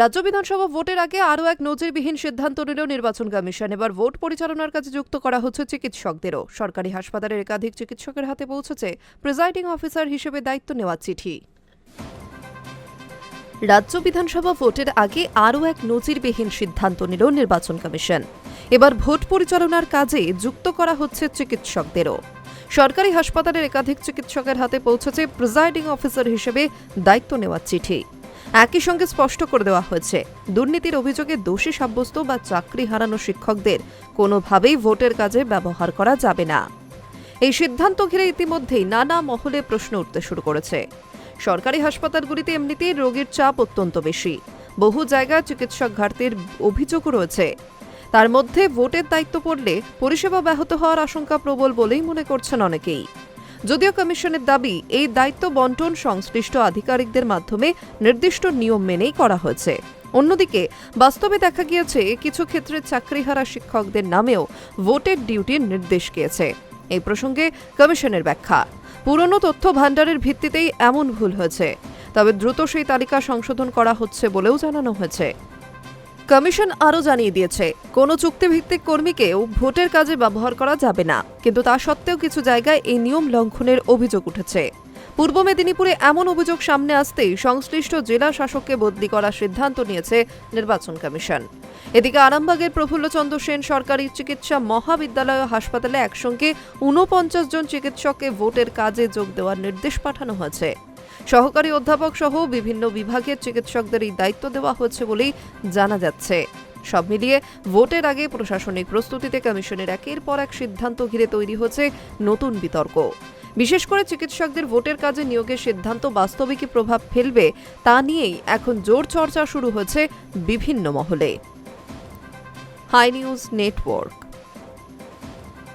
রাজ্য বিধানসভা ভোটের আগে আরও এক নজিরবিহীন সিদ্ধান্ত নিল নির্বাচন কমিশন। এবার ভোট পরিচালনার কাজে যুক্ত করা হচ্ছে চিকিৎসকদেরও। সরকারি হাসপাতালের একাধিক চিকিৎসকের হাতে পৌঁছেছে প্রিজাইডিং অফিসার হিসেবে দায়িত্ব নেওয়ার চিঠি। রাজ্য বিধানসভা ভোটের আগে আরও এক নজিরবিহীন সিদ্ধান্ত নিল নির্বাচন কমিশন। এবার ভোট পরিচালনার কাজে যুক্ত করা হচ্ছে চিকিৎসকদেরও। সরকারি হাসপাতালের একাধিক চিকিৎসকের হাতে পৌঁছেছে প্রিজাইডিং অফিসার হিসেবে দায়িত্ব নেওয়ার চিঠি। একই সঙ্গে স্পষ্ট করে দেওয়া হয়েছে, দুর্নীতির অভিযোগে দোষী সাব্যস্ত বা চাকরি হারানো শিক্ষকদের কোনোভাবেই ভোটের কাজে ব্যবহার করা যাবে না। এই সিদ্ধান্ত ঘিরে ইতিমধ্যেই নানা মহলে প্রশ্ন উঠতে শুরু করেছে। সরকারি হাসপাতালগুলিতে এমনিতেই রোগীর চাপ অত্যন্ত বেশি, বহু জায়গায় চিকিৎসক ঘাটতির অভিযোগও রয়েছে। তার মধ্যে ভোটের দায়িত্ব পড়লে পরিষেবা ব্যাহত হওয়ার আশঙ্কা প্রবল বলেই মনে করছেন অনেকেই। যদিও কমিশনের দাবি, এই দায়িত্ব বন্টন সংশ্লিষ্ট আধিকারিকদের মাধ্যমে নির্দিষ্ট নিয়ম মেনেই করা হয়েছে। অন্যদিকে বাস্তবে দেখা গিয়েছে, কিছু ক্ষেত্রে চাকরিহারা শিক্ষকদের নামেও ভোটের ডিউটির নির্দেশ গিয়েছে। এই প্রসঙ্গে কমিশনের ব্যাখ্যা, পুরনো তথ্য ভাণ্ডারের ভিত্তিতেই এমন ভুল হয়েছে, তবে দ্রুত সেই তালিকা সংশোধন করা হচ্ছে বলেও জানানো হয়েছে। কমিশন আরও জানিয়ে দিয়েছে, কোনো চুক্তিভিত্তিক কর্মীকেও ভোটের কাজে ব্যবহার করা যাবে না, কিন্তু তা সত্ত্বেও কিছু জায়গায় এই নিয়ম লঙ্ঘনের অভিযোগ উঠেছে। পূর্ব মেদিনীপুরে এমন অভিযোগ সামনে আসতেই সংশ্লিষ্ট জেলা শাসককে বদলি করার সিদ্ধান্ত নিয়েছে নির্বাচন কমিশন। এদিকে আরামবাগের প্রফুল্লচন্দ্র সেন সরকারি চিকিৎসা মহাবিদ্যালয় হাসপাতালে একসঙ্গে ৪৯ জন চিকিৎসককে ভোটের কাজে যোগ দেওয়ার নির্দেশ পাঠানো হয়েছে। সহকারী অধ্যাপক সহ বিভিন্ন বিভাগের চিকিৎসকদের এই দায়িত্ব দেওয়া হচ্ছে বলেই জানা যাচ্ছে। সব মিলিয়ে ভোটের আগে প্রশাসনিক প্রস্তুতিতে কমিশনের একের পর এক সিদ্ধান্ত ঘিরে তৈরি হচ্ছে নতুন বিতর্ক। বিশেষ করে চিকিৎসকদের ভোটের কাজে নিয়োগের সিদ্ধান্ত বাস্তবে কি প্রভাব ফেলবে তা নিয়েই এখন জোর চর্চা শুরু হয়েছে বিভিন্ন মহলে। Hi news network.